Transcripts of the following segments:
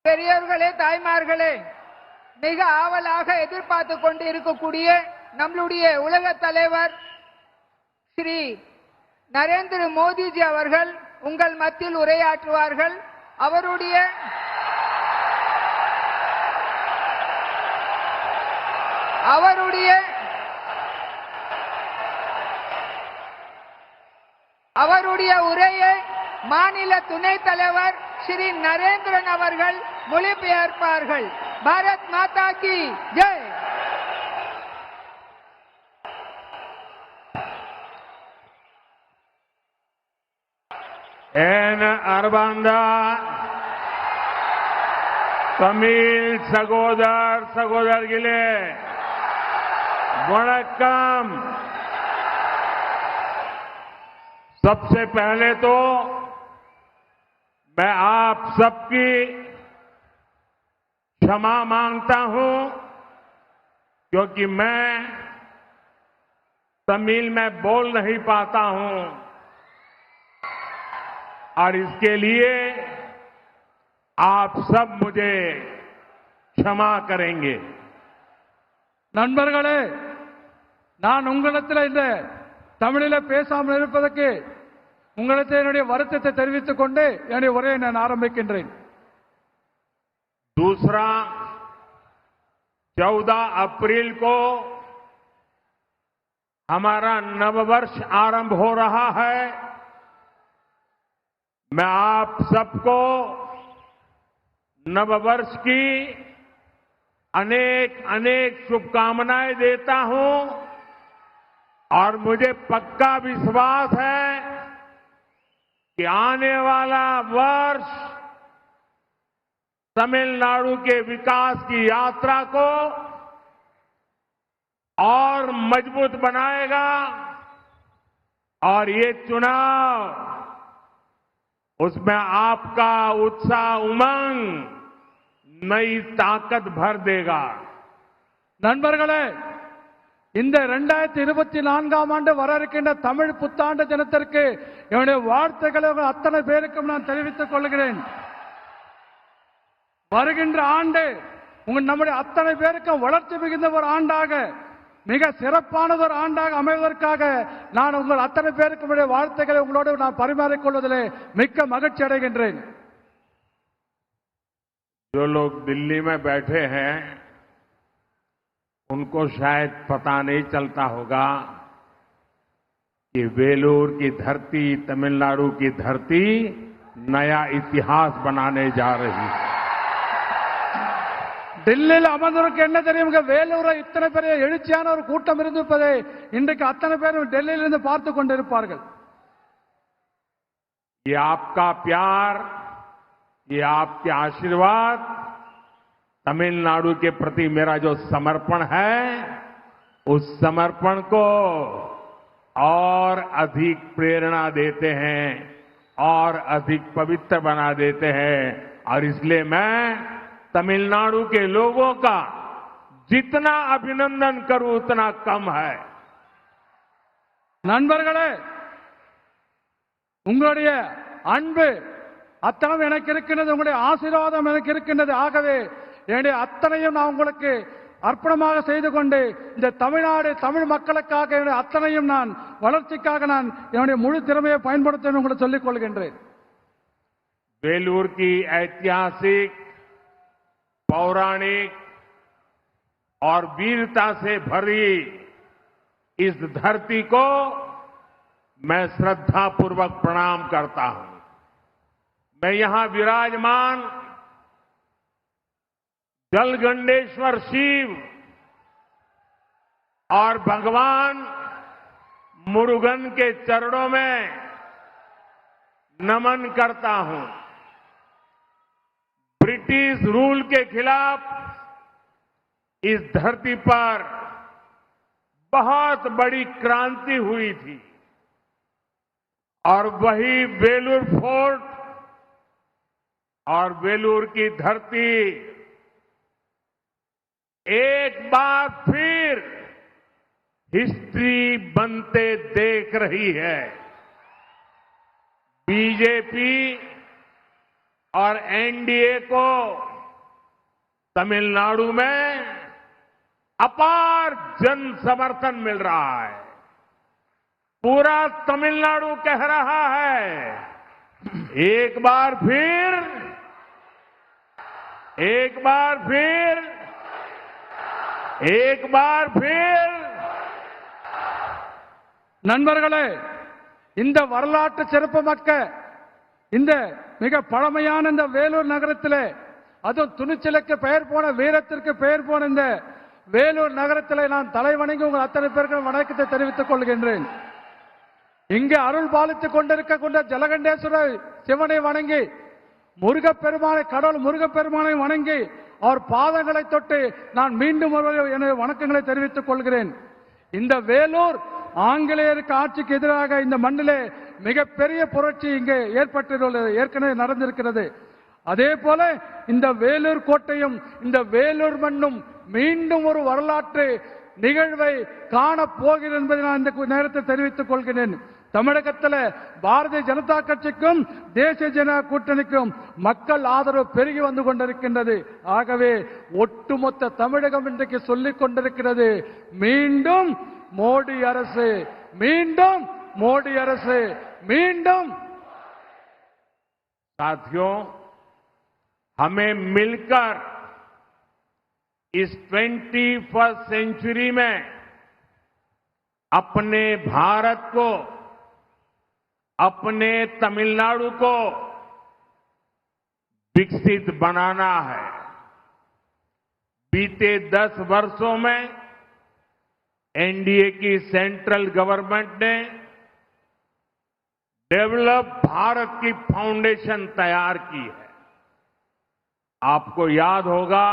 பெரியவர்களே, தாய்மார்களே, மிக ஆவலாக எதிர்பார்த்து கொண்டு இருக்கக்கூடிய நம்மளுடைய உலக தலைவர் ஸ்ரீ நரேந்திர மோடிஜி அவர்கள் உங்கள் மத்தியில் உரையாற்றுவார்கள். அவருடைய உரையை மாநில துணைத் தலைவர் श्री नरेंद्रन அவர்கள் மொழிபெயர்ப்பார்கள். பாரத் மாதா की जय. एन अरबांदा तमिल सगोदरगिले वणक्कम. सबसे पहले तो मैं आप सबकी क्षमा मांगता हूं क्योंकि मैं तमिल में बोल नहीं पाता हूं और इसके लिए आप सब मुझे क्षमा करेंगे. நண்பர்களே, நான் உங்களிடத்தில் இந்த தமிழில் பேசாமல் இருப்பதற்கு உங்களிடத்தில் என்னுடைய வருத்தத்தை தெரிவித்துக் கொண்டு என்னுடைய உரையை நான் ஆரம்பிக்கின்றேன். दूसरा 14 अप्रैल को हमारा नववर्ष आरंभ हो रहा है. मैं आप सबको नववर्ष की अनेक अनेक शुभकामनाएं देता हूं और मुझे पक्का विश्वास है कि आने वाला वर्ष तमिलनाडु के विकास की यात्रा को और मजबूत बनाएगा और ये चुनाव उसमें आपका उत्साह उमंग नई ताकत भर देगा. நண்பர்களே, இந்த 2024ஆம் ஆண்டு வர இருக்கின்ற தமிழ் புத்தாண்டு தினத்திற்கு என்னுடைய வாழ்த்துக்களை அத்தனை பேருக்கும் நான் தெரிவித்துக் கொள்கிறேன். வருகின்ற ஆண்டு நம்முடைய அத்தனை பேருக்கும் வளர்ச்சி மிகுந்த ஒரு ஆண்டாக, மிக சிறப்பானது ஒரு ஆண்டாக அமைவதற்காக நான் உங்கள் அத்தனை பேருக்கும் வாழ்த்துக்களை உங்களோடு நான் பரிமாறிக்கொள்வதிலே மிக்க மகிழ்ச்சி அடைகின்றேன். जो लोग दिल्ली में बैठे हैं उनको शायद पता नहीं चलता होगा कि वेलूर की धरती, तमिलनाडु की धरती नया इतिहास बनाने जा रही है. டெல்லியில் அமர்ந்தவருக்கு என்ன தெரியும்? வேலூரை இத்தனை பெரிய எழுச்சியான ஒரு கூட்டம் இருந்திருப்பதை இன்றைக்கு அத்தனை பேரும் டெல்லியிலிருந்து பார்த்து கொண்டிருப்பார்கள். ये आपका प्यार, ये आपके आशीर्वाद, तमिलनाडु के प्रति मेरा जो समर्पण है उस समर्पण को और अधिक प्रेरणा देते हैं और अधिक पवित्र बना देते हैं और इसलिए मैं तमिलनाडु के लोगों का जितना अभिनंदन करूं उतना कम है. நண்பர்களே, உங்களுடைய அன்பு அத்தனை எனக்கு இருக்கின்றது, உங்களுடைய ஆசீர்வாதம் எனக்கு இருக்கின்றது. ஆகவே என்னுடைய அத்தனையும் நான் உங்களுக்கு அர்ப்பணமாக செய்து கொண்டு இந்த தமிழ்நாடு தமிழ் மக்களுக்காக என்னுடைய அத்தனையும் நான் வளர்ச்சிக்காக நான் என்னுடைய முழு திறமையை பயன்படுத்த உங்களுக்கு சொல்லிக் கொள்கின்றேன். वेलूर की ऐतिहासिक, पौराणिक और वीरता से भरी इस धरती को मैं श्रद्धापूर्वक प्रणाम करता हूं. मैं यहां विराजमान जलगंडेश्वर शिव और भगवान मुरुगन के चरणों में नमन करता हूं. ब्रिटिश रूल के खिलाफ इस धरती पर बहुत बड़ी क्रांति हुई थी और वही वेलूर फोर्ट और वेलूर की धरती एक बार फिर हिस्ट्री बनते देख रही है. बीजेपी और एनडीए को तमिलनाडु में अपार जन समर्थन मिल रहा है। पूरा तमिलनाडु कह रहा है, एक बार फिर நண்பர்களே, இந்த வரலாற்று சிறப்புமிக்க இந்த மிக பழமையான இந்த வேலூர் நகரத்திலே, அதுவும் துணிச்சலுக்கு பெயர் போன, வீரத்திற்கு பெயர் போன இந்த வேலூர் நகரத்திலே நான் தலைவணங்கி உங்கள் அத்தனை பேருக்கு வணக்கத்தை தெரிவித்துக் கொள்கின்றேன். இங்கே அருள் பாலித்துக் கொண்டிருக்கக்கூடிய ஜலகண்டேஸ்வரர் சிவனை வணங்கி, முருகப்பெருமானை, கடவுள் முருகப்பெருமானை வணங்கி அவர் பாதங்களை தொட்டு நான் மீண்டும் ஒரு எனது வணக்கங்களை தெரிவித்துக் கொள்கிறேன். இந்த வேலூர் ஆங்கிலேயருக்கு ஆட்சிக்கு எதிராக இந்த மண்ணிலே மிகப்பெரிய புரட்சி இங்கே ஏற்பட்டுள்ளது, ஏற்கனவே நடந்திருக்கிறது. அதே போல இந்த வேலூர் கோட்டையும் இந்த வேலூர் மண்ணும் மீண்டும் ஒரு வரலாற்று நிகழ்வை காணப் போகிறது என்பதை நான் இந்த நேரத்தில் தெரிவித்துக் கொள்கிறேன். தமிழகத்தில் பாரதிய ஜனதா கட்சிக்கும் தேசிய ஜனதா கூட்டணிக்கும் மக்கள் ஆதரவு பெருகி வந்து கொண்டிருக்கின்றது. ஆகவே ஒட்டுமொத்த தமிழகம் இன்றைக்கு சொல்லிக் கொண்டிருக்கிறது, மீண்டும் மோடி அரசு, மீண்டும் மோடி அரசு, மீண்டும். साथियों, हमें मिलकर इस 21st सेंचुरी में अपने भारत को, अपने तमिलनाडु को विकसित बनाना है। बीते 10 वर्षों में एनडीए की सेंट्रल गवर्नमेंट ने डेवलप भारत की फाउंडेशन तैयार की है। आपको याद होगा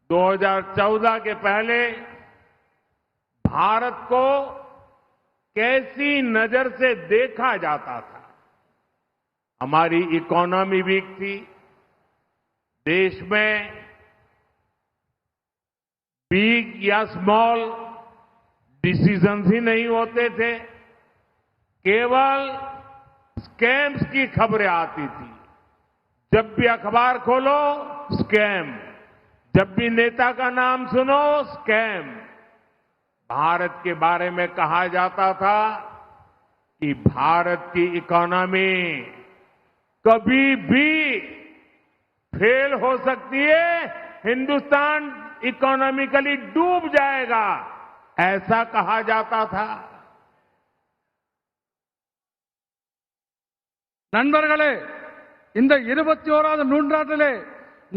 2014 के पहले भारत को कैसी नजर से देखा जाता था। हमारी इकोनॉमी वीक थी, देश में बिग या स्मॉल डिसीजंस ही नहीं होते थे, केवल स्कैम्स की खबरें आती थी। जब भी अखबार खोलो स्कैम, जब भी नेता का नाम सुनो स्कैम। भारत के बारे में कहा जाता था कि भारत की इकोनॉमी कभी भी फेल हो सकती है, हिंदुस्तान इकोनॉमिकली डूब जाएगा, ऐसा कहा जाता था। நண்பர்களே, இந்த 21வது நூற்றாண்டிலே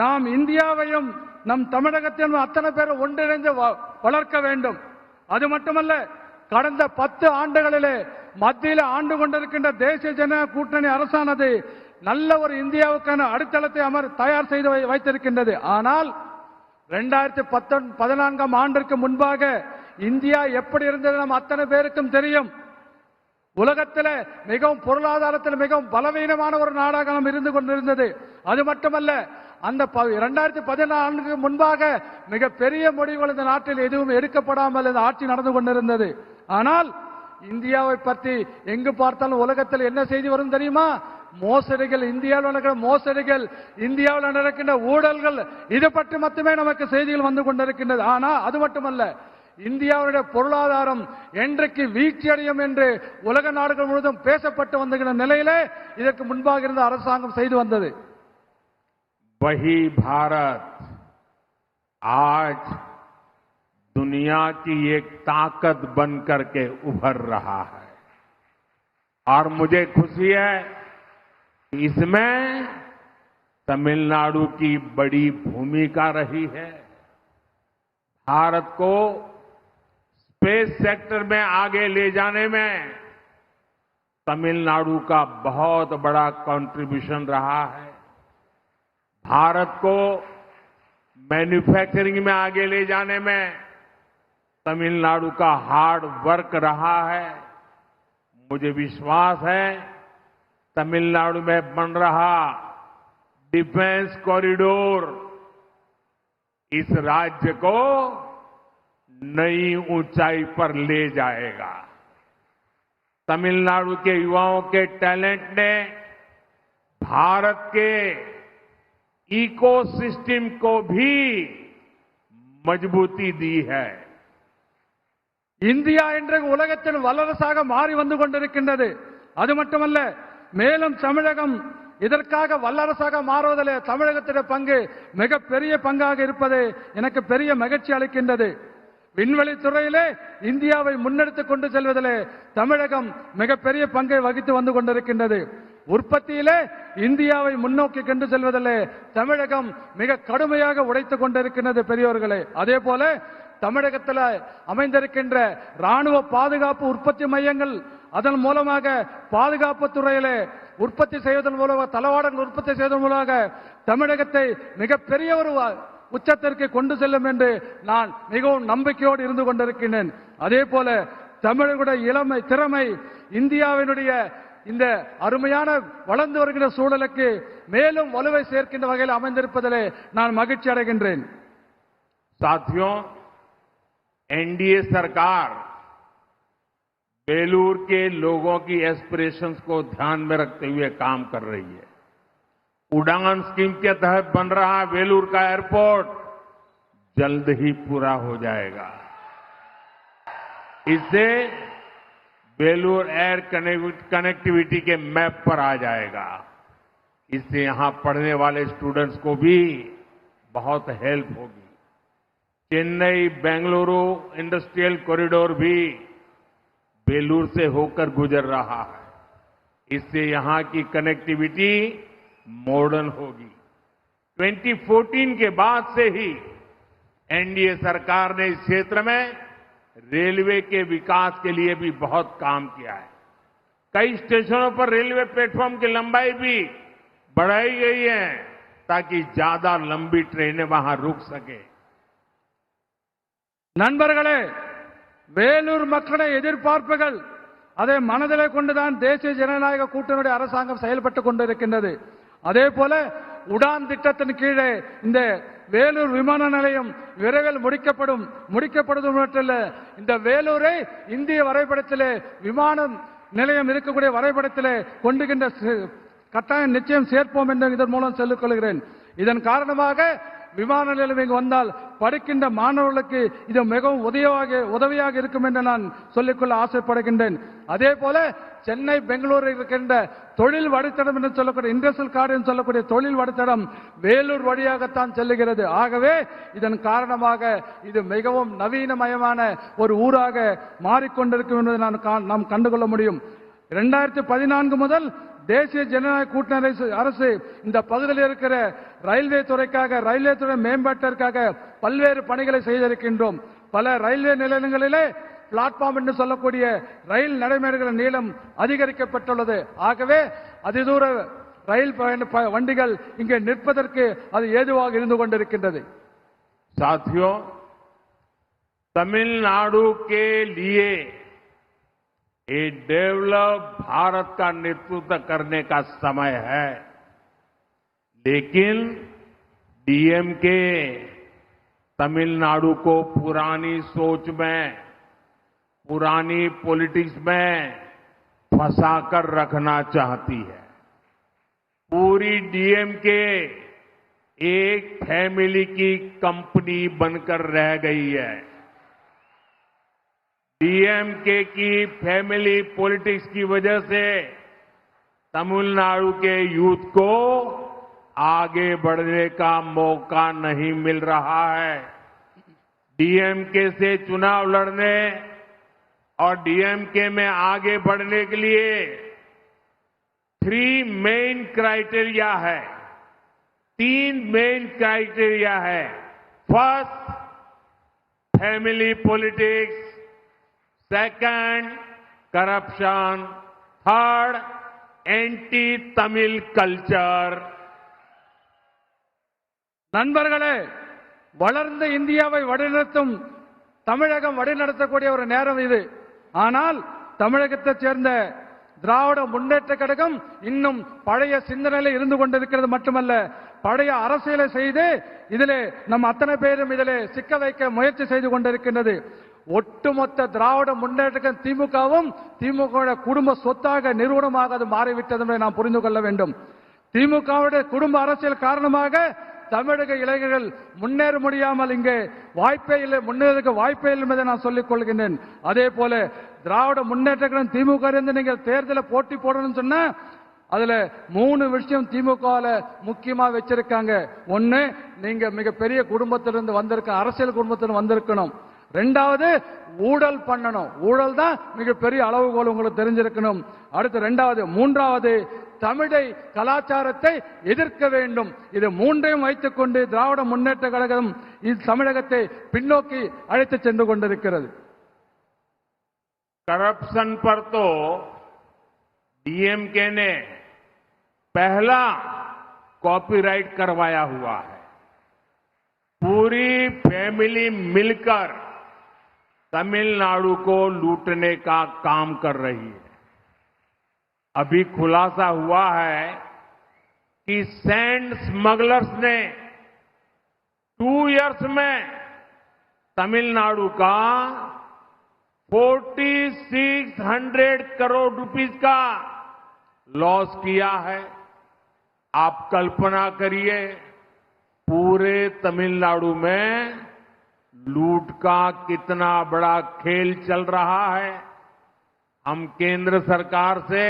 நாம் இந்தியாவையும் நம் தமிழகத்தையும் அத்தனை பேர் ஒன்றிணைந்து வளர்க்க வேண்டும். அது மட்டுமல்ல, கடந்த 10 ஆண்டுகளிலே மத்தியில் ஆண்டு கொண்டிருக்கின்ற தேசிய ஜனநாயக கூட்டணி அரசானது நல்ல ஒரு இந்தியாவுக்கான அடித்தளத்தை தயார் செய்து வைத்திருக்கின்றது. ஆனால் 2014 ஆண்டிற்கு முன்பாக இந்தியா எப்படி இருந்தது நம் அத்தனை பேருக்கும் தெரியும். உலகத்தில் மிகவும் பொருளாதாரத்தில் மிகவும் பலவீனமான ஒரு நாடாக நாம் இருந்து கொண்டிருந்தது. அது மட்டுமல்ல, அந்த 2014 முன்பாக மிகப்பெரிய முடிவுகள் இந்த நாட்டில் எதுவும் எடுக்கப்படாமல் இந்த ஆட்சி நடந்து கொண்டிருந்தது. ஆனால் இந்தியாவை பற்றி எங்கு பார்த்தாலும் உலகத்தில் என்ன செய்தி வரும் தெரியுமா? மோசடிகள், இந்தியாவில் நடக்கிற மோசடிகள், இந்தியாவில் நடக்கின்ற ஊழல்கள், இது பற்றி மட்டுமே நமக்கு செய்திகள் வந்து கொண்டிருக்கின்றது. ஆனால் அது மட்டுமல்ல, இந்தியாவுடைய பொருளாதாரம் என்றைக்கு வீழ்ச்சியடையும் என்று உலக நாடுகள் முழுவதும் பேசப்பட்டு வந்திருக்கிற நிலையிலே இதற்கு முன்பாக இருந்த அரசாங்கம் செய்து வந்தது. वही भारत आज दुनिया की एक ताकत बनकर के उभर रहा है और मुझे खुशी है कि इसमें तमिलनाडु की बड़ी भूमिका रही है। भारत को स्पेस सेक्टर में आगे ले जाने में तमिलनाडु का बहुत बड़ा कंट्रीब्यूशन रहा है। भारत को मैन्युफैक्चरिंग में आगे ले जाने में तमिलनाडु का हार्ड वर्क रहा है। मुझे विश्वास है तमिलनाडु में बन रहा डिफेंस कॉरिडोर इस राज्य को नई ऊंचाई पर ले जाएगा। तमिलनाडु के युवाओं के टैलेंट ने भारत के इकोसिस्टम को भी मजबूती दी है। இந்தியா இன்று உலகத்தின் வல்லரசாக மாறி வந்து கொண்டிருக்கின்றது. அது மட்டுமல்ல, மேலும் தமிழகம் இதற்காக வல்லரசாக மாறுவதிலே தமிழகத்தின் பங்கு மிகப்பெரிய பங்காக இருப்பது எனக்கு பெரிய மகிழ்ச்சி அளிக்கின்றது. விண்வெளி துறையிலே இந்தியாவை முன்னெடுத்துக் கொண்டு செல்வதிலே தமிழகம் மிகப்பெரிய பங்கை வகித்து வந்து கொண்டிருக்கின்றது. உற்பத்தியிலே இந்தியாவை முன்னோக்கி கொண்டு செல்வதிலே தமிழகம் மிக கடுமையாக உழைத்துக் கொண்டிருக்கின்றது பெரியோர்களே. அதே போல தமிழகத்தில் அமைந்திருக்கின்ற ராணுவ பாதுகாப்பு உற்பத்தி மையங்கள், அதன் மூலமாக பாதுகாப்பு துறையிலே உற்பத்தி செய்வதன் மூலமாக, தளவாடங்கள் உற்பத்தி செய்வதன் மூலமாக தமிழகத்தை மிகப்பெரிய ஒரு உச்சத்திற்கு கொண்டு செல்லும் என்று நான் மிகவும் நம்பிக்கையோடு இருந்து கொண்டிருக்கின்றேன். அதே போல தமிழர்களுடைய இளமை திறமை இந்தியாவினுடைய இந்த அருமையான வளர்ந்து வருகின்ற சூழலுக்கு மேலும் வலுவை சேர்க்கின்ற வகையில் அமைந்திருப்பதிலே நான் மகிழ்ச்சி அடைகின்றேன். साथियों, एनडीए सरकार बेलूर के लोगों की एस्पिरेशंस को ध्यान में रखते हुए काम कर रही है। उड़ान स्कीम के तहत बन रहा बेलूर का एयरपोर्ट जल्द ही पूरा हो जाएगा। इससे बेलूर एयर कनेक्टिविटी के मैप पर आ जाएगा। इससे यहां पढ़ने वाले स्टूडेंट्स को भी बहुत हेल्प होगी। चेन्नई बेंगलुरु इंडस्ट्रियल कॉरिडोर भी बेलूर से होकर गुजर रहा है। इससे यहां की कनेक्टिविटी मॉडर्न होगी। 2014 के बाद से ही एनडीए सरकार ने इस क्षेत्र में रेलवे के विकास के लिए भी बहुत काम किया है। कई स्टेशनों पर रेलवे प्लेटफॉर्म की लंबाई भी बढ़ाई गई है ताकि ज्यादा लंबी ट्रेनें वहां रुक सके। நண்பர்களே, வேலூர் மக்களுடைய எதிர்பார்ப்புகள் அதை மனதிலே கொண்டுதான் தேசிய ஜனநாயக கூட்டணியுடைய அரசாங்கம் செயல்பட்டுக் கொண்டிருக்கின்றது. அதே போல உடான் திட்டத்தின் கீழே இந்த வேலூர் விமான நிலையம் விரைவில் முடிக்கப்படுவது மட்டுமல்ல, இந்த வேலூரை இந்திய வரைபடத்திலே விமான நிலையம் இருக்கக்கூடிய வரைபடத்திலே கொண்டுகின்ற கட்டாயம் நிச்சயம் சேர்ப்போம் என்று இதன் மூலம் சொல்லிக் கொள்கிறேன். இதன் காரணமாக விமான நிலையம் இங்கு வந்தால் படிக்கின்ற மாணவர்களுக்கு இது மிகவும் உதவியாக இருக்கும் என்று நான் சொல்லிக்கொள்ள ஆசைப்படுகின்றேன். அதே போல சென்னை பெங்களூரில் இருக்கின்ற தொழில் வழித்தடம் என்று சொல்லக்கூடிய இண்டஸ்ட்ரியல் கார்டு என்று சொல்லக்கூடிய தொழில் வழித்தடம் வேலூர் வழியாகத்தான் செல்லுகிறது. ஆகவே இதன் காரணமாக இது மிகவும் நவீனமயமான ஒரு ஊராக மாறிக்கொண்டிருக்கும் என்பதை நாம் கண்டுகொள்ள முடியும். 2014 முதல் தேசிய ஜனநாயக கூட்டணி அரசு இந்த பகுதியில் இருக்கிற ரயில்வே துறைக்காக, ரயில்வே துறை மேம்பாட்டிற்காக பல்வேறு பணிகளை செய்திருக்கின்றோம். பல ரயில்வே நிலையங்களிலே பிளாட்பார்ம் என்று சொல்லக்கூடிய ரயில் நடைமேடைகளின் நீளம் அதிகரிக்கப்பட்டுள்ளது. ஆகவே அதிதூர ரயில் வண்டிகள் இங்கே நிற்பதற்கு அது ஏதுவாக இருந்து கொண்டிருக்கின்றது. साथियों, तमिलनाडु के लिए ये डेवलप भारत का नेतृत्व करने का समय है, लेकिन डीएमके तमिलनाडु को पुरानी सोच में, पुरानी पॉलिटिक्स में फंसाकर रखना चाहती है। पूरी डीएमके एक फैमिली की कंपनी बनकर रह गई है। डीएमके की फैमिली पॉलिटिक्स की वजह से तमिलनाडु के यूथ को आगे बढ़ने का मौका नहीं मिल रहा है। डीएमके से चुनाव लड़ने और डीएमके में आगे बढ़ने के लिए 3 मेन क्राइटेरिया है, 3 मेन क्राइटेरिया है। First, family politics, second, corruption, third, anti Tamil culture. நண்பர்களே, வளர்ந்த இந்தியாவை வழிநடத்தும் தமிழகம் வழிநடத்தக்கூடிய ஒரு நேரம் இது. ஆனால் தமிழகத்தைச் சேர்ந்த திராவிட முன்னேற்ற கழகம் இன்னும் பழைய சிந்தனையில் இருந்து கொண்டிருக்கிறது மட்டுமல்ல, பழைய அரசியலை செய்து இதிலே நம் அத்தனை பேரும் இதிலே சிக்க வைக்க முயற்சி செய்து கொண்டிருக்கின்றது. ஒட்டுமொத்த திராவிட முன்னேற்ற திமுகவும் திமுக குடும்ப சொத்தாக நிறுவனமாக அது மாறிவிட்டது என்பதை நாம் புரிந்து கொள்ள வேண்டும். திமுகவுடைய குடும்ப அரசியல் காரணமாக தமிழக இளைஞர்கள் முன்னேற முடியாமல் இங்கே வாய்ப்பே இல்லை, முன்னேறதுக்கு வாய்ப்பே இல்லை என்பதை நான் சொல்லிக் கொள்கின்றேன். அதே போல திராவிட முன்னேற்ற கழகம் திமுக இருந்து நீங்க தேர்தலில் போட்டி போடணும்னு சொன்னா அதுல 3 விஷயம் திமுகவில் முக்கியமா வச்சிருக்காங்க. ஒன்னு, நீங்க மிகப்பெரிய குடும்பத்திலிருந்து வந்திருக்க அரசியல் குடும்பத்திலிருந்து வந்திருக்கணும். ரெண்டாவது, ஊழல் பண்ணணும். ஊழல் தான் மிகப்பெரிய அளவுகோல் உங்களுக்கு தெரிஞ்சிருக்கணும். அடுத்து ரெண்டாவது. மூன்றாவது, தமிழை கலாச்சாரத்தை எதிர்க்க வேண்டும். இது மூன்றையும் வைத்துக் கொண்டு திராவிட முன்னேற்ற கழகம் தமிழகத்தை பின்னோக்கி அழைத்து சென்று கொண்டிருக்கிறது. करप्शन पर तो डीएमके ने पहला कॉपीराइट करवाया हुआ है. पूरी फैमिली मिलकर तमिलनाडु को लूटने का काम कर रही है. अभी खुलासा हुआ है कि सैंड स्मगलर्स ने 2 इयर्स में तमिलनाडु का 4600 करोड़ रुपीस का लॉस किया है. आप कल्पना करिए, पूरे तमिलनाडु में लूट का कितना बड़ा खेल चल रहा है. हम केंद्र सरकार से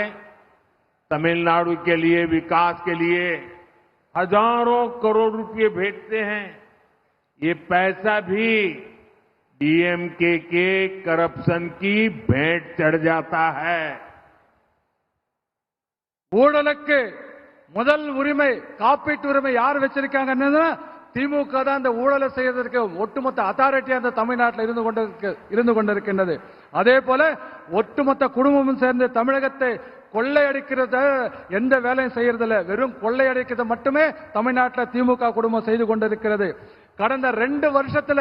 तमिलनाडु के लिए विकास के लिए हजारों करोड़ रुपए भेजते हैं. ये पैसा भी डीएमके के करप्शन की भेंट चढ़ जाता है. ஊழலுக்கு முதல் உரிமை, காப்பீட்டு உரிமை யார் வச்சிருக்காங்கன்னா திமுக தான். அந்த ஊழலை செய்வதற்கு ஒட்டுமொத்த அத்தாரிட்டி அந்த தமிழ்நாட்டில் இருந்து கொண்டிருக்கின்றது. அதே போல ஒட்டுமொத்த குடும்பமும் சேர்ந்து தமிழகத்தை கொள்ளையடிக்கிறத எந்த வேலையும் செய்யறதில்ல. வெறும் கொள்ளையடிக்கிறது மட்டுமே தமிழ்நாட்டில் திமுக குடும்பம் செய்து கொண்டிருக்கிறது. கடந்த 2 வருஷத்துல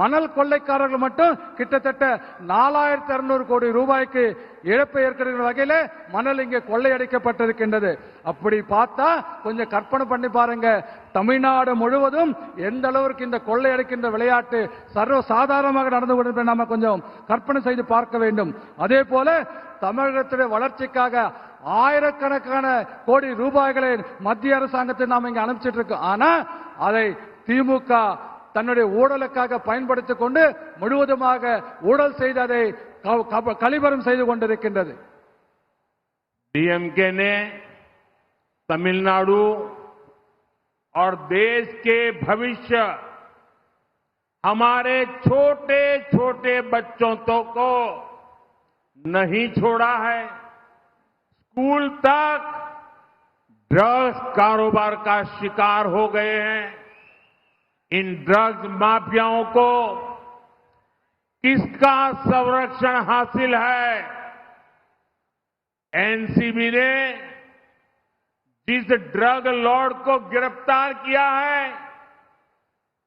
மணல் கொள்ளைக்காரர்கள் மட்டும் கிட்டத்தட்ட 4600 கோடி ரூபாய்க்கு இழப்பை ஏற்படுகிற வகையில மணல் இங்கே கொள்ளையடிக்கப்பட்டிருக்கின்றது. அப்படி பார்த்தா கொஞ்சம் கற்பனை பண்ணி பாருங்க, தமிழ்நாடு முழுவதும் எந்த அளவிற்கு இந்த கொள்ளையடிக்கின்ற விளையாட்டு சர்வ சாதாரணமாக நடந்து கொண்டிருப்பதை நாம கொஞ்சம் கற்பனை செய்து பார்க்க வேண்டும். அதே போல தமிழகத்துடைய வளர்ச்சிக்காக ஆயிரக்கணக்கான கோடி ரூபாய்களை மத்திய அரசாங்கத்தை நாம் இங்க அனுப்பிச்சிட்டு இருக்கோம். ஆனா அதை திமுக தன்னுடைய ஊழலுக்காக பயன்படுத்திக் கொண்டு முழுவதுமாக ஊழல் செய்து அதை கலிபரம் செய்து கொண்டிருக்கின்றது. डीएमके ने तमिलनाडु और देश के भविष्य, हमारे छोटे छोटे बच्चों को नहीं छोड़ा है. स्कूल तक ड्रग्स कारोबार का शिकार हो गए हैं. इन ड्रग्स माफियाओं को किसका संरक्षण हासिल है? एनसीबी ने जिस ड्रग लॉर्ड को गिरफ्तार किया है,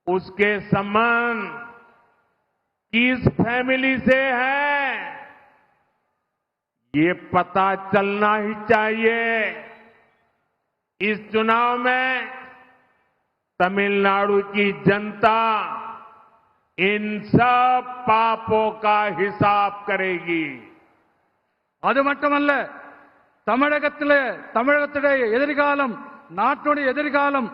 उसके संबंध किस फैमिली से है, ये पता चलना ही चाहिए. इस चुनाव में तमिलनाडु की जनता इन सब पापों का हिसाब करेगी. அது மட்டுமல்ல, தமிழகத்துடைய எதிர்காலம், நாட்டுடைய எதிர்காலம்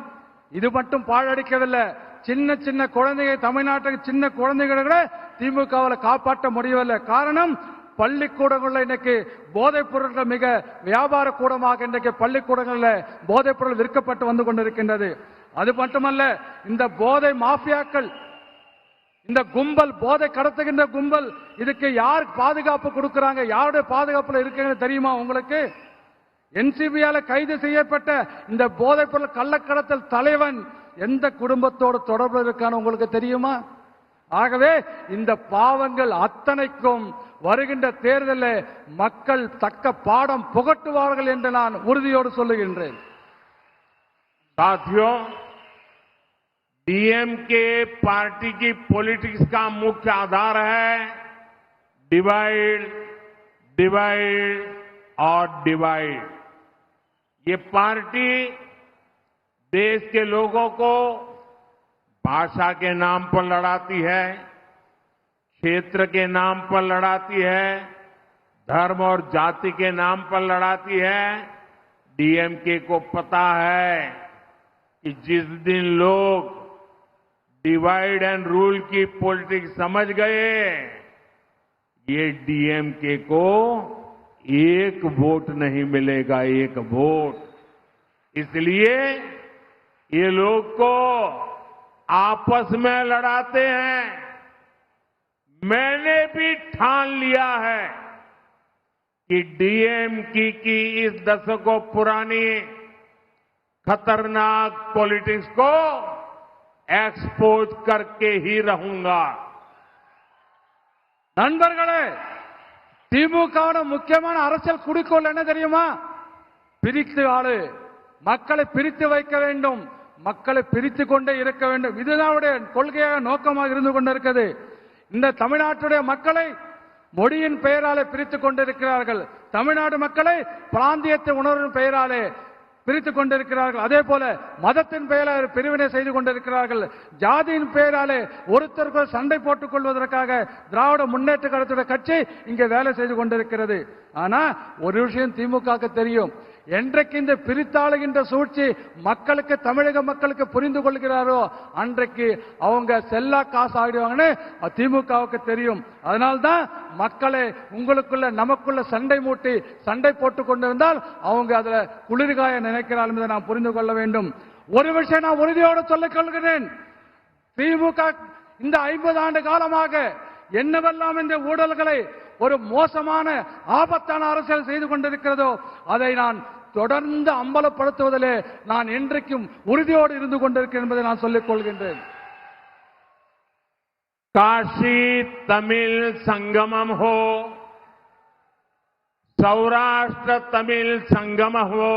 இது மட்டும் பாழடிக்கவில்லை. சின்ன சின்ன குழந்தைகள், தமிழ்நாட்டுக்கு சின்ன குழந்தைகளை கூட திமுகவில் காப்பாற்ற முடியவில்லை. காரணம், பள்ளிக்கூடங்களில் இன்னைக்கு போதைப் பொருட்கள் மிக வியாபார கூடமாக இன்றைக்கு பள்ளிக்கூடங்களில் போதைப் பொருள் விற்கப்பட்டு வந்து கொண்டிருக்கின்றது. அது மட்டுமல்ல, இந்த போதை மாஃபியாக்கள், இந்த கும்பல், போதை கடத்துகின்ற கும்பல், இதுக்கு யார் பாதுகாப்பு கொடுக்கறாங்க, யாருடைய பாதுகாப்புல இருக்குன்னு தெரியுமா உங்களுக்கு? என்சிபியால கைது செய்யப்பட்ட இந்த போதைப் பொருள் கள்ளக்கடத்தல் தலைவன் எந்த குடும்பத்தோடு தொடர்பு இருக்கான்னு உங்களுக்கு தெரியுமா? ஆகவே இந்த பாவங்கள் அத்தனைக்கும் வருகின்ற தேர்தலில் மக்கள் தக்க பாடம் புகட்டுவார்கள் என்று நான் உறுதியோடு சொல்லுகின்றேன். साथियों, डीएमके पार्टी की पॉलिटिक्स का मुख्य आधार है डिवाइड, डिवाइड और डिवाइड. ये पार्टी देश के लोगों को भाषा के नाम पर लड़ाती है, क्षेत्र के नाम पर लड़ाती है, धर्म और जाति के नाम पर लड़ाती है. डीएमके को पता है कि जिस दिन लोग डिवाइड एंड रूल की पॉलिटिक्स समझ गए, ये डीएमके को एक वोट नहीं मिलेगा, एक वोट। इसलिए ये लोग को आपस में लड़ाते हैं। मैंने भी ठान लिया है कि डीएमके की इस दशकों पुरानी खतरनाक पॉलिटिक्स को एक्सपोज करके ही रहूंगा। நண்பர்களே, திமுகவோட முக்கியமான அரசியல் குறிக்கோள் என்ன தெரியுமா? பிரித்து ஆளு, மக்களை பிரித்து வைக்க வேண்டும், மக்களை பிரித்து கொண்டே இருக்க வேண்டும். இதுதான் அவருடைய கொள்கையாக நோக்கமாக இருந்து கொண்டிருக்கிறது. இந்த தமிழ்நாட்டுடைய மக்களை மொழியின் பெயராலே பிரித்துக் கொண்டிருக்கிறார்கள். தமிழ்நாடு மக்களை பிராந்தியத்தின் உணர்வின் பெயராலே பிரித்துக் கொண்டிருக்கிறார்கள். அதே போல மதத்தின் பெயரால் பிரிவினை செய்து கொண்டிருக்கிறார்கள். ஜாதியின் பெயராலே ஒருத்தருக்கு சண்டை போட்டுக் கொள்வதற்காக திராவிட முன்னேற்ற கழகத்துடைய கட்சி இங்கே வேலை செய்து கொண்டிருக்கிறது. ஆனா ஒரு விஷயம் திமுக தெரியும். என்றைக்கு இந்த பிரித்தாளுகின்ற சூழ்ச்சி மக்களுக்கு, தமிழக மக்களுக்கு புரிந்து கொள்கிறாரோ அன்றைக்கு அவங்க செல்லா காசு ஆகிடுவாங்கன்னு திமுகவுக்கு தெரியும். அதனால்தான் மக்களை உங்களுக்குள்ள நமக்குள்ள சண்டை மூட்டி சண்டை போட்டுக் கொண்டிருந்தால் அவங்க அதுல குளிர்காய நினைக்கிறார்கள் என்பதை நாம் புரிந்து கொள்ள வேண்டும். ஒரு விஷயம் நான் உறுதியோடு சொல்லிக் கொள்கிறேன். திமுக இந்த 50 ஆண்டு காலமாக என்னவெல்லாம் இந்த ஊழல்களை ஒரு மோசமான ஆபத்தான அரசியல் செய்து கொண்டிருக்கிறதோ அதை நான் தொடர்ந்து அம்பலப்படுத்துவதிலே நான் என்றைக்கும் உறுதியோடு இருந்து கொண்டிருக்கிறேன் என்பதை நான் சொல்லிக் கொள்கின்றேன். काशी तमिल संगमम हो, सौराष्ट्र तमिल संगम हो,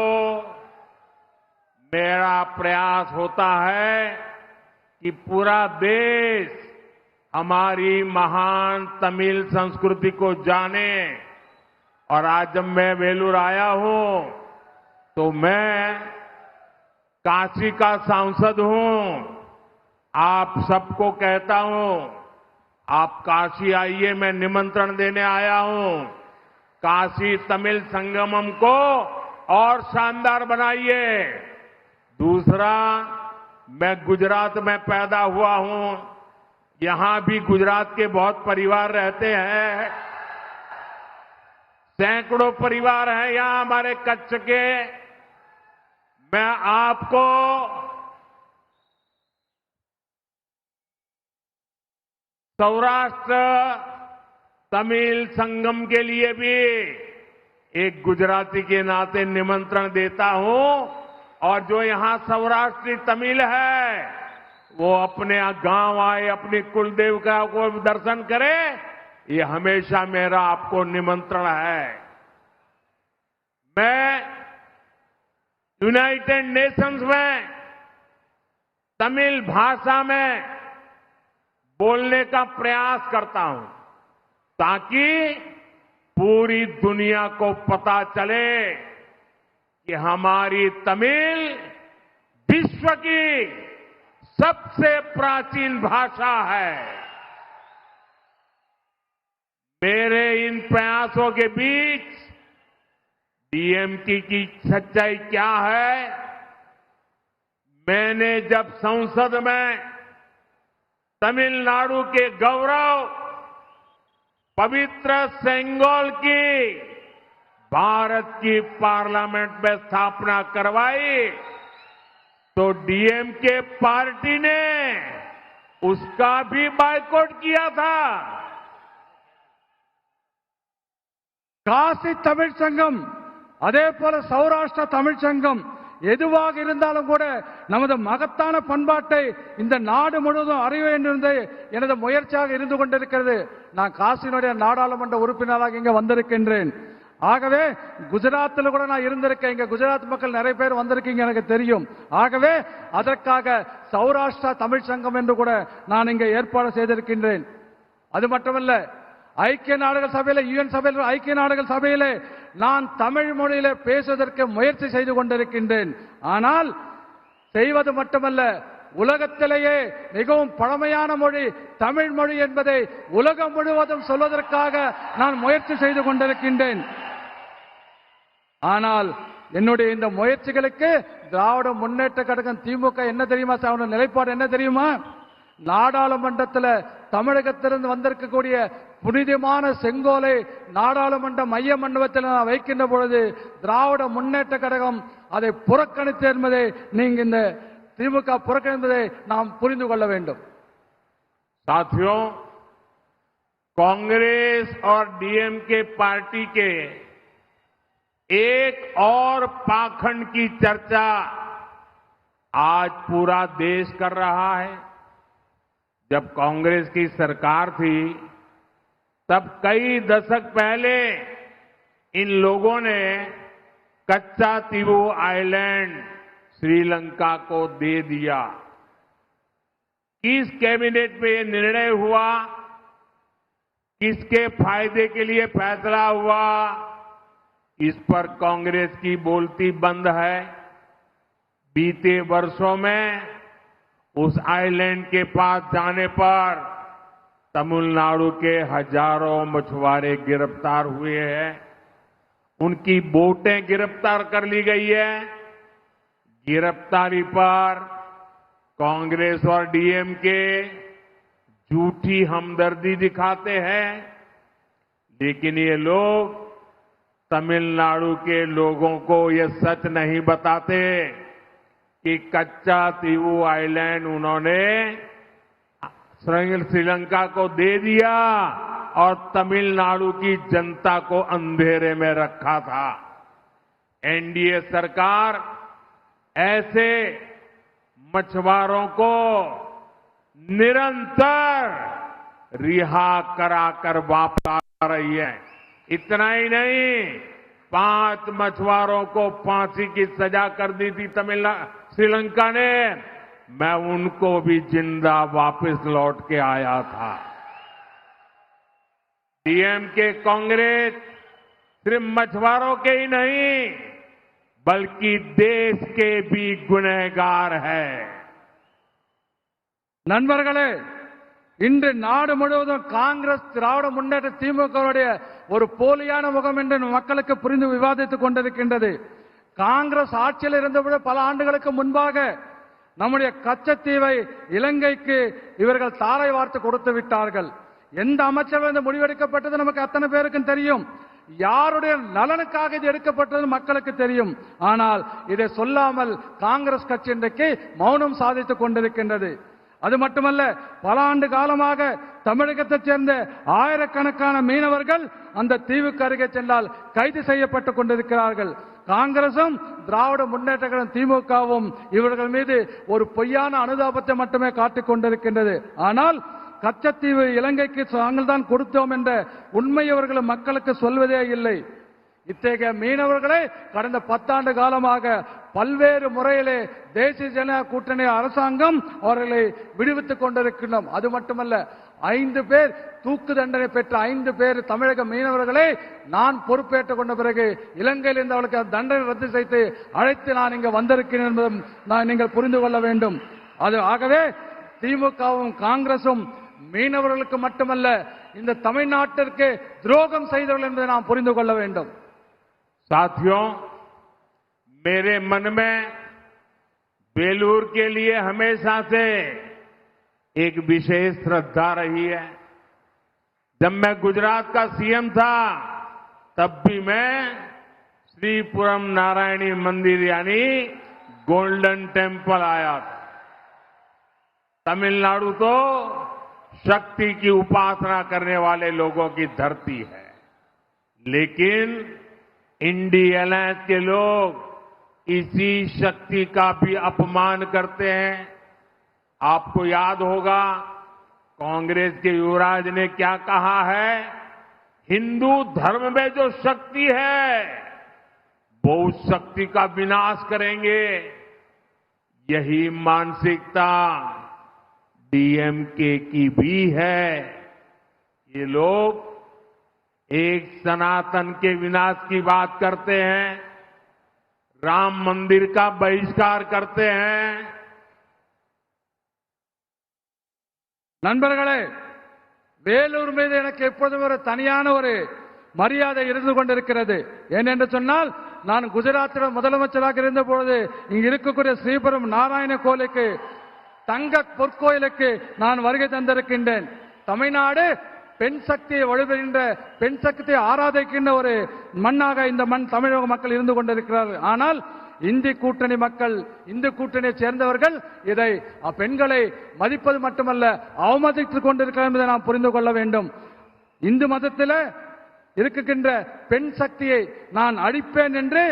मेरा प्रयास होता है कि पूरा देश हमारी महान तमिल संस्कृति को जाने। और आज जब मैं वेलूर आया हूं तो मैं काशी का सांसद हूं। आप सबको कहता हूं, आप काशी आइए, मैं निमंत्रण देने आया हूं। काशी तमिल संगमम को और शानदार बनाइए। दूसरा, मैं गुजरात में पैदा हुआ हूं। यहां भी गुजरात के बहुत परिवार रहते हैं, सैकड़ों परिवार हैं यहां हमारे कच्छ के। मैं आपको सौराष्ट्र तमिल संगम के लिए भी एक गुजराती के नाते निमंत्रण देता हूं। और जो यहां सौराष्ट्री तमिल है वो अपने गांव आए, अपनी कुलदेवता को दर्शन करे। ये हमेशा मेरा आपको निमंत्रण है। मैं यूनाइटेड नेशंस में तमिल भाषा में बोलने का प्रयास करता हूं ताकि पूरी दुनिया को पता चले कि हमारी तमिल विश्व की सबसे प्राचीन भाषा है। मेरे इन प्रयासों के बीच डीएमके की सच्चाई क्या है? मैंने जब संसद में तमिलनाडु के गौरव पवित्र सेंगोल की भारत की पार्लियामेंट में स्थापना करवाई तो डीएमके पार्टी ने उसका भी बायकॉट किया था। காசி தமிழ் சங்கம், அதே போல சௌராஷ்டிர தமிழ் சங்கம் எதுவாக இருந்தாலும் கூட நமது மகத்தான பண்பாட்டை இந்த நாடு முழுவதும் அறிய வேண்டும் என்பது எனது முயற்சியாக இருந்து கொண்டிருக்கிறது. நான் காசியினுடைய நாடாளுமன்ற உறுப்பினராக இங்க வந்திருக்கின்றேன். ஆகவே குஜராத்தில் கூட நான் இருந்திருக்கேன். இங்க குஜராத் மக்கள் நிறைய பேர் வந்திருக்கீங்க, எனக்கு தெரியும். ஆகவே அதற்காக சௌராஷ்டிரா தமிழ் சங்கம் என்று கூட நான் இங்க ஏற்பாடு செய்திருக்கின்றேன். அது மட்டுமல்ல, ஐக்கிய நாடுகள் சபையில, யுஎன் சபையில், ஐக்கிய நாடுகள் சபையிலே நான் தமிழ் மொழியில பேசுவதற்கு முயற்சி செய்து கொண்டிருக்கின்றேன். ஆனால் செய்வது மட்டுமல்ல, உலகத்திலேயே மிகவும் பழமையான மொழி தமிழ் மொழி என்பதை உலகம் முழுவதும் சொல்வதற்காக நான் முயற்சி செய்து கொண்டிருக்கின்றேன். ஆனால் என்னுடைய இந்த முயற்சிகளுக்கு திராவிட முன்னேற்ற கழகம் திமுக என்ன தெரியுமா சார் நிலைப்பாடு என்ன தெரியுமா? நாடாளுமன்றத்தில் தமிழகத்திலிருந்து வந்திருக்கக்கூடிய புனிதமான செங்கோலை நாடாளுமன்ற மைய மண்டபத்தில் நான் வைக்கின்ற பொழுது திராவிட முன்னேற்ற கழகம் அதை புறக்கணித்து என்பதை நீங்க இந்த திமுக புறக்கணிப்பதை நாம் புரிந்து கொள்ள வேண்டும். साथियों, कांग्रेस और डीएमके पार्टी के एक और पाखंड की चर्चा आज पूरा देश कर रहा है। जब कांग्रेस की सरकार थी तब कई दशक पहले इन लोगों ने कच्चा तीवू आइलैंड श्रीलंका को दे दिया। किस कैबिनेट में ये निर्णय हुआ, किसके फायदे के लिए फैसला हुआ, इस पर कांग्रेस की बोलती बंद है। बीते वर्षों में उस आइलैंड के पास जाने पर तमिलनाडु के हजारों मछुआरे गिरफ्तार हुए हैं, उनकी बोटें गिरफ्तार कर ली गई है। गिरफ्तारी पर कांग्रेस और डीएमके झूठी हमदर्दी दिखाते हैं, लेकिन ये लोग तमिलनाडु के लोगों को ये सच नहीं बताते कि कच्चा तीवू आइलैंड उन्होंने श्रीलंका को दे दिया और तमिलनाडु की जनता को अंधेरे में रखा था। एनडीए सरकार ऐसे मछुआरों को निरंतर रिहा कराकर वापस आ रही है। इतना ही नहीं, 5 मछुआरों को फांसी की सजा कर दी थी श्रीलंका ने, मैं उनको भी जिंदा वापस लौट के आया था। डीएमके कांग्रेस सिर्फ मछुआरों के ही नहीं बल्कि देश के भी गुनहगार है। நண்பர்களே, இன்று நாடு முழுவதும் காங்கிரஸ் திராவிட முன்னேற்ற திமுகவுடைய ஒரு போலியான முகம் என்று மக்களுக்கு புரிந்து விவாதித்துக் கொண்டிருக்கின்றது. காங்கிரஸ் ஆட்சியில் இருந்தபோது பல ஆண்டுகளுக்கு முன்பாக நம்முடைய கச்சத்தீவை இலங்கைக்கு இவர்கள் தாரை வார்த்து கொடுத்து விட்டார்கள். எந்த அமைச்சரவை முடிவெடுக்கப்பட்டது நமக்கு அத்தனை பேருக்கும் தெரியும். யாருடைய நலனுக்காக இது எடுக்கப்பட்டது மக்களுக்கு தெரியும். ஆனால் இதை சொல்லாமல் காங்கிரஸ் கட்சி இன்றைக்கு மௌனம் சாதித்துக் கொண்டிருக்கின்றது. அது மட்டுமல்ல, பல ஆண்டு காலமாக தமிழகத்தைச் சேர்ந்த ஆயிரக்கணக்கான மீனவர்கள் அந்த தீவுக்கு அருகே சென்றால் கைது செய்யப்பட்டுக் கொண்டிருக்கிறார்கள். காங்கிரசும் திராவிட முன்னேற்ற கழகம் திமுகவும் இவர்கள் மீது ஒரு பொய்யான அனுதாபத்தை மட்டுமே காட்டிக் கொண்டிருக்கின்றது. ஆனால் கச்சத்தீவு இலங்கைக்கு நாங்கள் தான் கொடுத்தோம் என்ற உண்மை அவர்கள் மக்களுக்கு சொல்வதே இல்லை. இத்தகைய மீனவர்களை கடந்த 10 ஆண்டு காலமாக பல்வேறு முறையிலே தேசிய ஜனநாயக கூட்டணி அரசாங்கம் அவர்களை விடுவித்துக் கொண்டிருக்கின்றோம். அது மட்டுமல்ல, 5 பேர் தூக்கு தண்டனை பெற்ற 5 பேர் தமிழக மீனவர்களை நான் பொறுப்பேற்றுக் கொண்ட பிறகு இலங்கையில் இருந்து அவர்களுக்கு தண்டனை ரத்து செய்து அழைத்து நான் இங்கு வந்திருக்கிறேன் என்பதும் நீங்கள் புரிந்து கொள்ள வேண்டும். அது ஆகவே திமுகவும் காங்கிரசும் மீனவர்களுக்கு மட்டுமல்ல இந்த தமிழ்நாட்டிற்கு துரோகம் செய்தவர்கள் என்பதை நாம் புரிந்து கொள்ள வேண்டும். साथियों, मेरे मन में बेलूर के लिए हमेशा से एक विशेष श्रद्धा रही है। जब मैं गुजरात का सीएम था तब भी मैं श्रीपुरम नारायणी मंदिर यानी गोल्डन टेम्पल आया था। तमिलनाडु तो शक्ति की उपासना करने वाले लोगों की धरती है, लेकिन इंडी अलायंस के लोग इसी शक्ति का भी अपमान करते हैं। आपको याद होगा कांग्रेस के युवराज ने क्या कहा है, हिंदू धर्म में जो शक्ति है वो उस शक्ति का विनाश करेंगे। यही मानसिकता डीएमके की भी है। ये लोग एक सनातन के विनाश की बात करते हैं, राम मंदिर का बहिष्कार करते हैं। நண்பர்களே, வேலூர் மீது எனக்கு எப்போதும் ஒரு தனியான ஒரு மரியாதை இருந்து கொண்டிருக்கிறது. ஏனென்று சொன்னால் நான் குஜராத்தில் முதலமைச்சராக இருந்த பொழுது இங்கு இருக்கக்கூடிய ஸ்ரீபுரம் நாராயண கோயிலுக்கு தங்க பொற்கோயிலுக்கு நான் வருகை தந்திருக்கின்றேன். தமிழ்நாடு பெண் சக்தியை வழிபடுகின்ற, பெண் சக்தியை ஆராதிக்கின்ற ஒரு மண்ணாக இந்த மண் தமிழக மக்கள் இருந்து கொண்டிருக்கிறார்கள். ஆனால் இந்தி கூட்டணி மக்கள், இந்து கூட்டணியை சேர்ந்தவர்கள் இதை பெண்களை மதிப்பது மட்டுமல்ல அவமதித்துக் கொண்டிருக்கிறார் என்பதை நாம் புரிந்து கொள்ள வேண்டும். இந்து மதத்தில் இருக்கின்ற பெண் சக்தியை நான் அழிப்பேன் என்று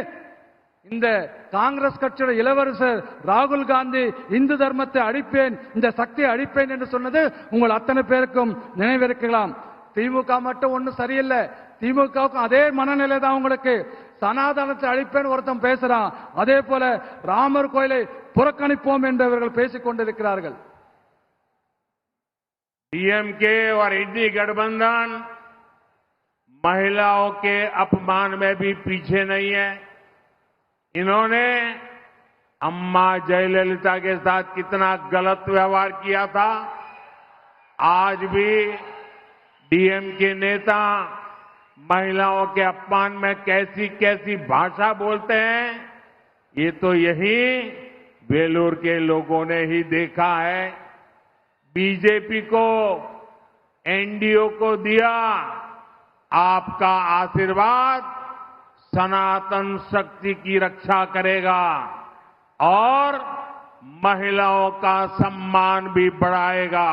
இந்த காங்கிரஸ் கட்சியோட இளவரசர் ராகுல் காந்தி இந்து தர்மத்தை அழிப்பேன், இந்த சக்தியை அழிப்பேன் என்று சொன்னது உங்கள் அத்தனை பேருக்கும் நினைவிருக்கலாம். திமுக மட்டும் ஒன்றும் சரியில்லை, திமுகவுக்கும் அதே மனநிலை தான் உங்களுக்கு. சனாதனத்தை அழிப்பேன் ஒருத்தன் பேசுறான், அதே போல ராமர் கோயிலை புறக்கணிப்போம் என்று அவர்கள் பேசிக் கொண்டிருக்கிறார்கள். डीएमके और इंडी गठबंधन महिलाओं के अपमान में भी पीछे नहीं है। इन्होंने अम्मा जयललिता के साथ कितना गलत व्यवहार किया था, आज भी डीएमके नेता महिलाओं के अपमान में कैसी कैसी भाषा बोलते हैं, ये तो यही वेलूर के लोगों ने ही देखा है। बीजेपी को, एनडीओ को दिया आपका आशीर्वाद सनातन शक्ति की रक्षा करेगा और महिलाओं का सम्मान भी बढ़ाएगा।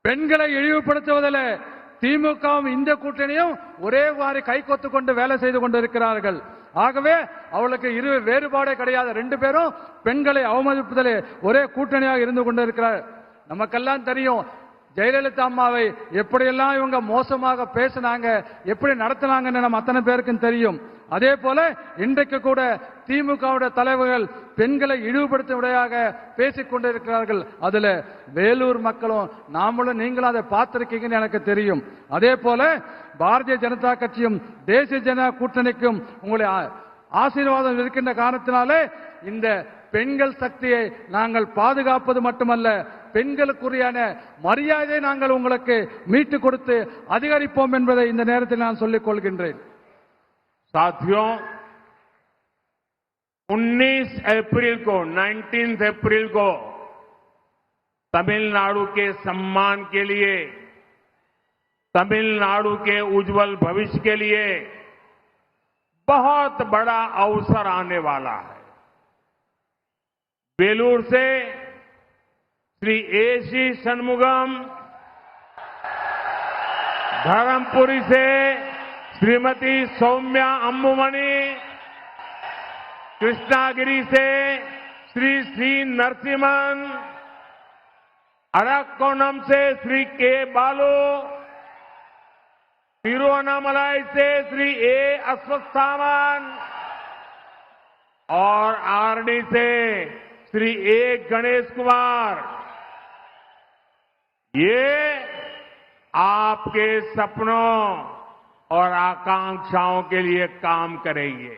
பெண்களை இழிவுபடுத்துவதில் திமுகவும் இந்த கூட்டணியும் ஒரே வாரி கை கொத்து கொண்டு வேலை செய்து கொண்டிருக்கிறார்கள். ஆகவே அவளுக்கு இரு வேறுபாடே கிடையாது. ரெண்டு பேரும் பெண்களை அவமதிப்பதிலே ஒரே கூட்டணியாக இருந்து கொண்டிருக்கிறார். நமக்கெல்லாம் தெரியும் ஜெயலலிதா அம்மாவை எப்படியெல்லாம் இவங்க மோசமாக பேசினாங்க, எப்படி நடத்தினாங்கன்னு நம்ம அத்தனை பேருக்கும் தெரியும். அதே போல இன்றைக்கு கூட திமுகவுடைய தலைவர்கள் பெண்களை இழிவுபடுத்துவதாக பேசிக் கொண்டிருக்கிறார்கள். அதுல வேலூர் மக்களும் நாமளும் நீங்களும் அதை பார்த்திருக்கீங்கன்னு எனக்கு தெரியும். அதே போல பாரதிய ஜனதா கட்சியும் தேசிய ஜனதா கூட்டணிக்கும் உங்களுடைய ஆசீர்வாதம் இருக்கின்ற காரணத்தினாலே இந்த பெண்கள் சக்தியை நாங்கள் பாதுகாப்பது மட்டுமல்ல, பெண்களுக்குரியான மரியாதையை நாங்கள் உங்களுக்கு மீட்டுக் கொடுத்து அதிகரிப்போம் என்பதை இந்த நேரத்தில் நான் சொல்லிக் கொள்கின்றேன். साथियों, 19 अप्रैल को तमिलनाडु के सम्मान के लिए, तमिलनाडु के उज्जवल भविष्य के लिए बहुत बड़ा अवसर आने वाला है। वेलूर से श्री एसी षणमुगम, धर्मपुरी से श्रीमती सौम्या अम्बुमणि, कृष्णागिरी से श्री सी नरसिम्हन, अरक्कोणम से श्री के बालू, तिरुवन्नामलाई से श्री ए अश्वत्थामन और आरडी से श्री ए गणेश कुमार, ये आपके सपनों और आकांक्षाओं के लिए काम करेंगे।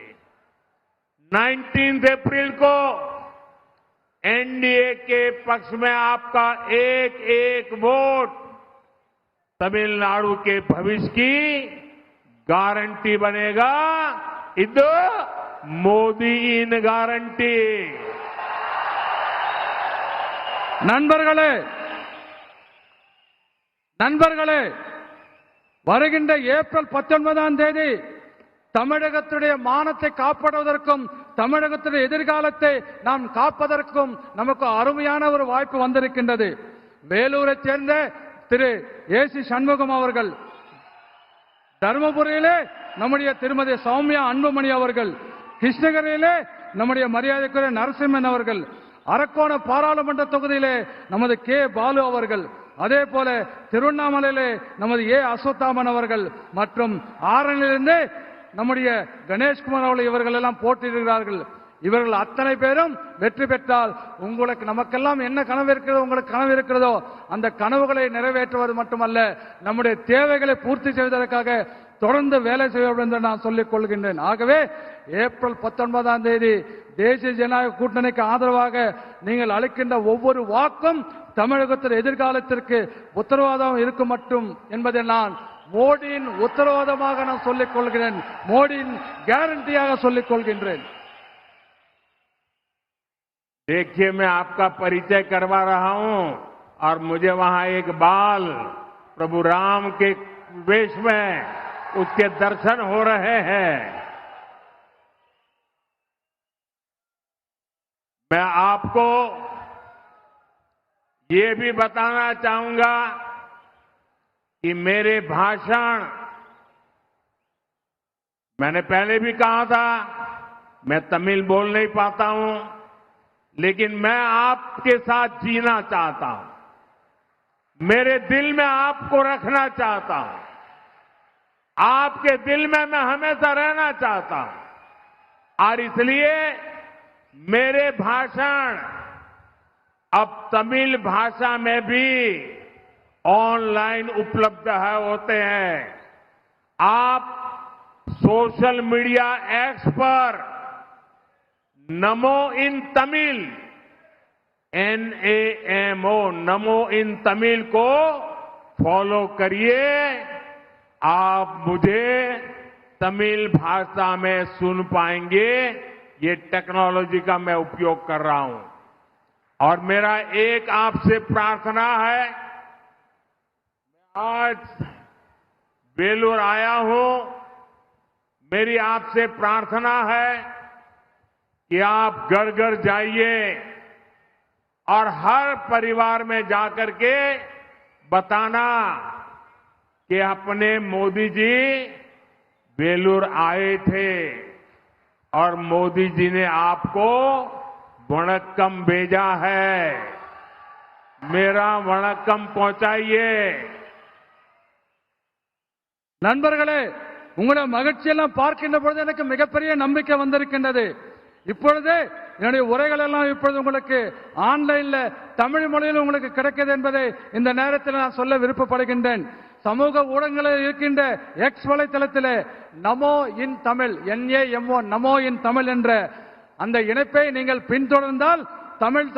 19 अप्रैल को एनडीए के पक्ष में आपका एक एक वोट तमिलनाडु के भविष्य की गारंटी बनेगा। इदो मोदी इन गारंटी। நண்பர்களே, வருகின்ற ஏப்ரல் 19ஆம் தேதி தமிழகத்துடைய மானத்தை காப்பாற்றுவதற்கும் தமிழகத்துடைய எதிர்காலத்தை நாம் காப்பதற்கும் நமக்கு அருமையான ஒரு வாய்ப்பு வந்திருக்கின்றது. வேலூரை சேர்ந்த திரு ஏசி சண்முகம் அவர்கள், தருமபுரியிலே நம்முடைய திருமதி சௌமியா அன்புமணி அவர்கள், கிருஷ்ணகிரியிலே நம்முடைய மரியாதைக்குரிய நரசிம்மன் அவர்கள், அரக்கோணம் பாராளுமன்ற தொகுதியிலே நமது கே பாலு அவர்கள், அதே போல திருவண்ணாமலையிலே நமது ஏ அஸ்வத்தாமன் அவர்கள் மற்றும் ஆரணிலிருந்து நம்முடைய கணேஷ்குமார் அவர்கள் இவர்கள் எல்லாம் போட்டியிடுகிறார்கள். இவர்கள் அத்தனை பேரும் வெற்றி பெற்றால் உங்களுக்கு நமக்கெல்லாம் என்ன கனவு இருக்கிறதோ, உங்களுக்கு கனவு இருக்கிறதோ அந்த கனவுகளை நிறைவேற்றுவது மட்டுமல்ல, நம்முடைய தேவைகளை பூர்த்தி செய்வதற்காக தொடர்ந்து வேலை செய்வோம் என்று நான் சொல்லிக் கொள்கின்றேன். ஆகவே ஏப்ரல் 19ஆம் தேதி தேசிய ஜனநாயக கூட்டணிக்கு ஆதரவாக நீங்கள் அளிக்கின்ற ஒவ்வொரு வாக்கும் தமிழகத்தில் எதிர்காலத்திற்கு உத்தரவாதம் இருக்கும் மட்டும் என்பதை நான் மோடியின் உத்தரவாதமாக நான் சொல்லிக் கொள்கிறேன், மோடியின் கேரண்டியாக சொல்லிக் கொள்கின்றேன். देखिए, मैं आपका परिचय करवा रहा हूं और मुझे वहां एक बाल प्रभु राम के वेश में उसके दर्शन हो रहे हैं। मैं आपको ये भी बताना चाहूंगा कि मेरे भाषण, मैंने पहले भी कहा था, मैं तमिल बोल नहीं पाता हूं, लेकिन मैं आपके साथ जीना चाहता हूं, मेरे दिल में आपको रखना चाहता हूं, आपके दिल में मैं हमेशा रहना चाहता हूं और इसलिए मेरे भाषण अब तमिल भाषा में भी ऑनलाइन उपलब्ध होते हैं। आप सोशल मीडिया एक्स पर नमो इन तमिल NAMO नमो इन तमिल को फॉलो करिए। आप मुझे तमिल भाषा में सुन पाएंगे। ये टेक्नोलॉजी का मैं उपयोग कर रहा हूं और मेरा एक आपसे प्रार्थना है। मैं आज वेलूर आया हूं, मेरी आपसे प्रार्थना है कि आप घर घर जाइए और हर परिवार में जाकर के बताना कि अपने मोदी जी वेलूर आए थे और मोदी जी ने आपको वणक्कम भेजा है। मेरा वणक्कम पहुंचाइए। நண்பர்களே, உங்களுடைய மகிழ்ச்சியெல்லாம் பார்க்கின்ற பொழுது எனக்கு மிகப்பெரிய நம்பிக்கை வந்திருக்கின்றது. இப்பொழுது என்னுடைய உரைகள் எல்லாம் இப்பொழுது உங்களுக்கு ஆன்லைன்ல தமிழ் மொழியில் உங்களுக்கு கிடைக்கிறது என்பதை இந்த நேரத்தில் நான் சொல்ல விருப்பப்படுகின்றேன். சமூக ஊடகங்களில் இருக்கின்ற எக்ஸ் வலைத்தளத்திலே நமோ இன் தமிழ் NAMO நமோ இன் தமிழ் என்ற அந்த இணைப்பை நீங்கள் பின்தொடர்ந்தால் தமிழ்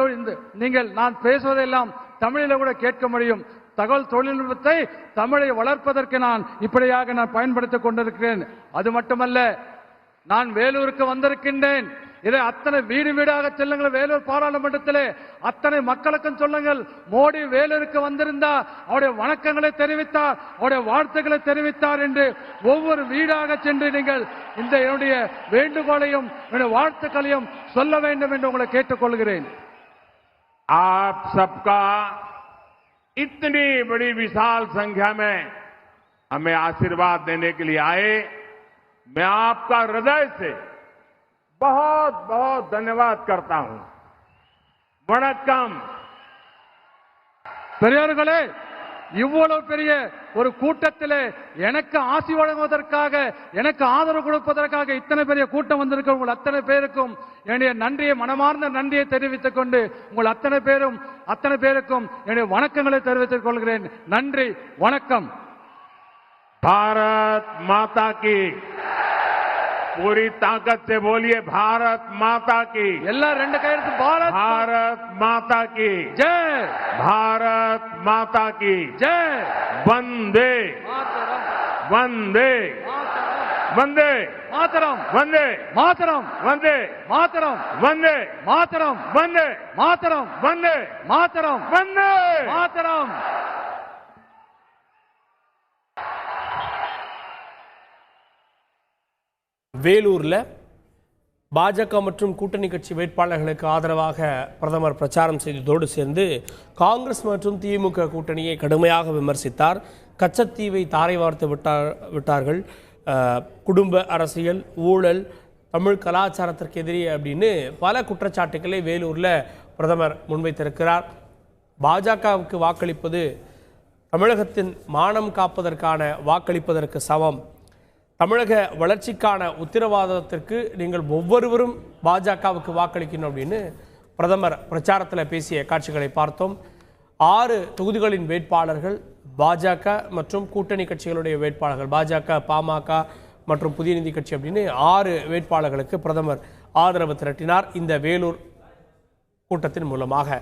நீங்கள் நான் பேசுவதெல்லாம் தமிழில் கூட கேட்க முடியும். தகவல் தொழில்நுட்பத்தை தமிழை வளர்ப்பதற்கு நான் இப்படியாக நான் பயன்படுத்திக் கொண்டிருக்கிறேன். அது மட்டுமல்ல, நான் வேலூருக்கு வந்திருக்கின்றேன். இதை அத்தனை வீடு வீடாக செல்லுங்கள். வேலூர் பாராளுமன்றத்திலே அத்தனை மக்களுக்கும் சொல்லுங்கள், மோடி வேலூருக்கு வந்திருந்தா அவருடைய வணக்கங்களை தெரிவித்தார், அவருடைய வாழ்த்துக்களை தெரிவித்தார் என்று ஒவ்வொரு வீடாக சென்று நீங்கள் இந்த என்னுடைய வேண்டுகோளையும் என்னுடைய வாழ்த்துக்களையும் சொல்ல வேண்டும் என்று உங்களை கேட்டுக்கொள்கிறேன். आप सबका इतनी बड़ी विशाल संख्या में हमें आशीर्वाद देने के लिए आए, मैं आपका हृदय से बहुत बहुत धन्यवाद करता हूं। वणक्कम। பெரியார்களே, இவ்வளவு பெரிய ஒரு கூட்டத்திலே எனக்கு ஆசி வழங்குவதற்காக, எனக்கு ஆதரவு கொடுப்பதற்காக இத்தனை பெரிய கூட்டம் வந்திருக்க உங்கள் அத்தனை பேருக்கும் என்னுடைய நன்றியை, மனமார்ந்த நன்றியை தெரிவித்துக் கொண்டு உங்கள் அத்தனை பேருக்கும் என்னுடைய வணக்கங்களை தெரிவித்துக் கொள்கிறேன். நன்றி, வணக்கம். भारत माता की। पूरी ताकत से बोलिए, भारत माता की। எல்லா ரெண்டு கையெழுத்து भारत माता की जय, भारत माता की जय, वंदे वंदे वंदे मातरम, वंदे मातरम, वंदे मातरम, वंदे मातरम, वंदे मातरम, वंदे मातरम, वंदे मातरम. வேலூர்ல பாஜக மற்றும் கூட்டணி கட்சி வேட்பாளர்களுக்கு ஆதரவாக பிரதமர் பிரச்சாரம் செய்ததோடு சேர்ந்து காங்கிரஸ் மற்றும் திமுக கூட்டணியை கடுமையாக விமர்சித்தார். கச்சத்தீவை தாரை வார்த்து விட்டார்கள், குடும்ப அரசியல், ஊழல், தமிழ் கலாச்சாரத்திற்கு எதிரி அப்படின்னு பல குற்றச்சாட்டுக்களை வேலூரில் பிரதமர் முன்வைத்திருக்கிறார். பாஜகவுக்கு வாக்களிப்பது தமிழகத்தின் மானம் காப்பதற்கான வாக்களிப்பதற்கு சமம். தமிழக வளர்ச்சிக்கான உத்தரவாதத்திற்கு நீங்கள் ஒவ்வொருவரும் பாஜகவுக்கு வாக்களிக்கணும் அப்படின்னு பிரதமர் பிரச்சாரத்தில் பேசிய காட்சிகளை பார்த்தோம். 6 தொகுதிகளின் வேட்பாளர்கள் பாஜக மற்றும் கூட்டணி கட்சிகளுடைய வேட்பாளர்கள், பாஜக, பாமக மற்றும் புதிய நீதி கட்சி அப்படின்னு 6 வேட்பாளர்களுக்கு பிரதமர் ஆதரவு திரட்டினார் இந்த வேலூர் கூட்டத்தின் மூலமாக.